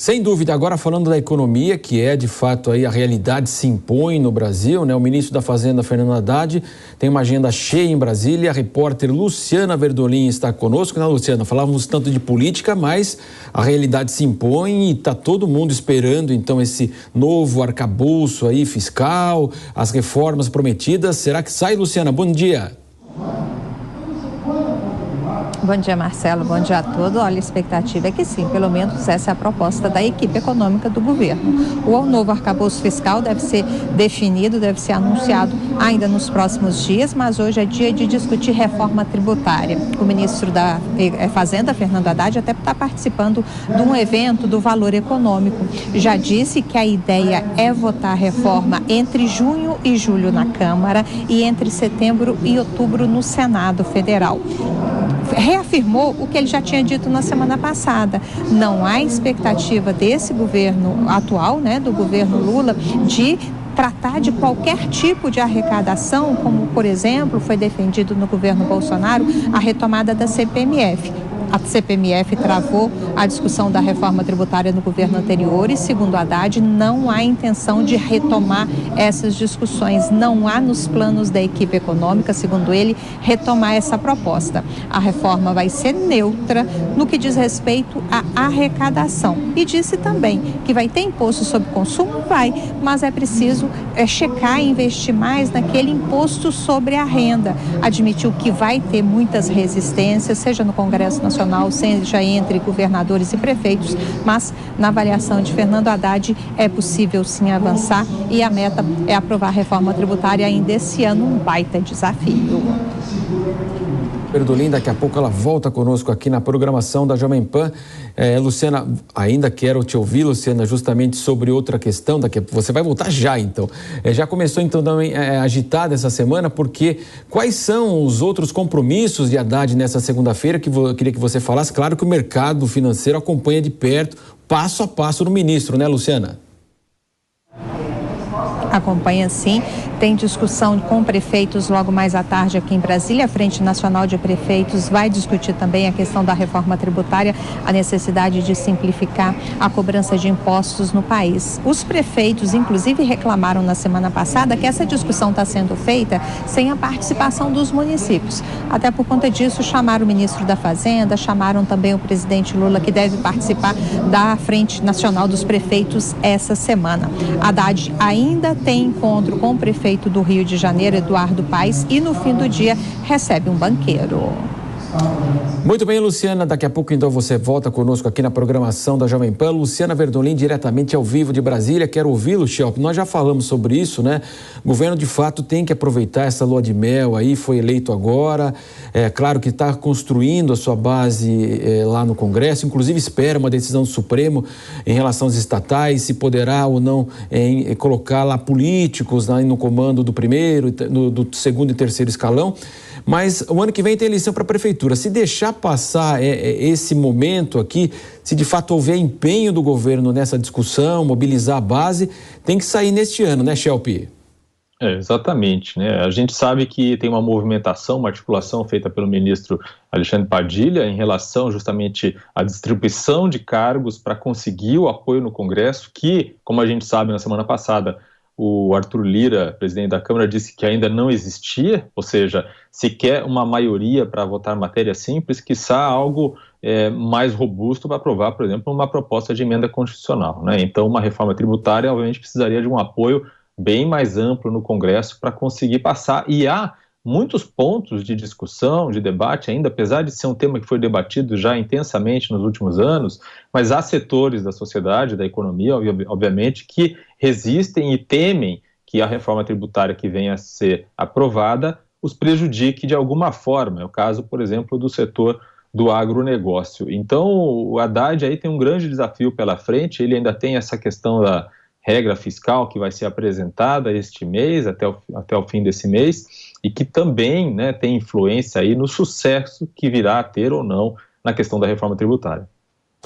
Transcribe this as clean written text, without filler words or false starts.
Sem dúvida, agora falando da economia, que é de fato aí a realidade se impõe no Brasil, né? O ministro da Fazenda, Fernando Haddad, tem uma agenda cheia em Brasília. A repórter Luciana Verdolim está conosco, né, Luciana? Falávamos tanto de política, mas a realidade se impõe e está todo mundo esperando então esse novo arcabouço aí fiscal, as reformas prometidas. Será que sai, Luciana? Bom dia. Bom dia, Marcelo. Bom dia a todos. Olha, a expectativa é que sim, pelo menos essa é a proposta da equipe econômica do governo. O novo arcabouço fiscal deve ser definido, deve ser anunciado ainda nos próximos dias, mas hoje é dia de discutir reforma tributária. O ministro da Fazenda, Fernando Haddad, até está participando de um evento do Valor Econômico. Já disse que a ideia é votar a reforma entre junho e julho na Câmara e entre setembro e outubro no Senado Federal. Reafirmou o que ele já tinha dito na semana passada. Não há expectativa desse governo atual, né, do governo Lula, de tratar de qualquer tipo de arrecadação, como, por exemplo, foi defendido no governo Bolsonaro, a retomada da CPMF. A CPMF travou a discussão da reforma tributária no governo anterior e, segundo Haddad, não há intenção de retomar essas discussões. Não há nos planos da equipe econômica, segundo ele, retomar essa proposta. A reforma vai ser neutra no que diz respeito à arrecadação. E disse também que vai ter imposto sobre consumo? Vai, mas é preciso checar e investir mais naquele imposto sobre a renda. Admitiu que vai ter muitas resistências, seja no Congresso Nacional, seja entre governadores e prefeitos, mas na avaliação de Fernando Haddad é possível sim avançar e a meta é aprovar a reforma tributária ainda esse ano, um baita desafio. Verdolim, daqui a pouco ela volta conosco aqui na programação da Jovem Pan. Luciana, ainda quero te ouvir, Luciana, justamente sobre outra questão. Você vai voltar já, então. Já começou, então, também agitada essa semana, porque quais são os outros compromissos de Haddad nessa segunda-feira que eu queria que você falasse? Claro que o mercado financeiro acompanha de perto, passo a passo no ministro, né, Luciana? Acompanha sim, tem discussão com prefeitos logo mais à tarde aqui em Brasília. A Frente Nacional de Prefeitos vai discutir também a questão da reforma tributária, a necessidade de simplificar a cobrança de impostos no país. Os prefeitos, inclusive, reclamaram na semana passada que essa discussão está sendo feita sem a participação dos municípios. Até por conta disso, chamaram o ministro da Fazenda, chamaram também o presidente Lula, que deve participar da Frente Nacional dos Prefeitos essa semana. Haddad ainda tem encontro com o prefeito do Rio de Janeiro, Eduardo Paes, e no fim do dia recebe um banqueiro. Muito bem, Luciana, daqui a pouco então você volta conosco aqui na programação da Jovem Pan. Luciana Verdolim, diretamente ao vivo de Brasília. Quero ouvi-lo, Shelp. Nós já falamos sobre isso, né? O governo de fato tem que aproveitar essa lua de mel aí, foi eleito agora. É claro que está construindo a sua base lá no Congresso, inclusive espera uma decisão do Supremo em relação aos estatais, se poderá ou não colocar lá políticos no comando do primeiro, do segundo e terceiro escalão. Mas o ano que vem tem eleição para a prefeitura. Se deixar passar esse momento aqui, se de fato houver empenho do governo nessa discussão, mobilizar a base, tem que sair neste ano, né, Shelp? Exatamente, né? A gente sabe que tem uma movimentação, uma articulação feita pelo ministro Alexandre Padilha em relação justamente à distribuição de cargos para conseguir o apoio no Congresso, que, como a gente sabe, na semana passada, o Arthur Lira, presidente da Câmara, disse que ainda não existia, ou seja, se quer uma maioria para votar matéria simples, quiçá algo mais robusto para aprovar, por exemplo, uma proposta de emenda constitucional, né? Então, uma reforma tributária, obviamente, precisaria de um apoio bem mais amplo no Congresso para conseguir passar, e há muitos pontos de discussão, de debate ainda, apesar de ser um tema que foi debatido já intensamente nos últimos anos, mas há setores da sociedade, da economia, obviamente, que resistem e temem que a reforma tributária que venha a ser aprovada os prejudique de alguma forma. É o caso, por exemplo, do setor do agronegócio. Então, o Haddad aí tem um grande desafio pela frente, ele ainda tem essa questão da regra fiscal que vai ser apresentada este mês, até o fim desse mês, e que também, né, tem influência aí no sucesso que virá a ter ou não na questão da reforma tributária.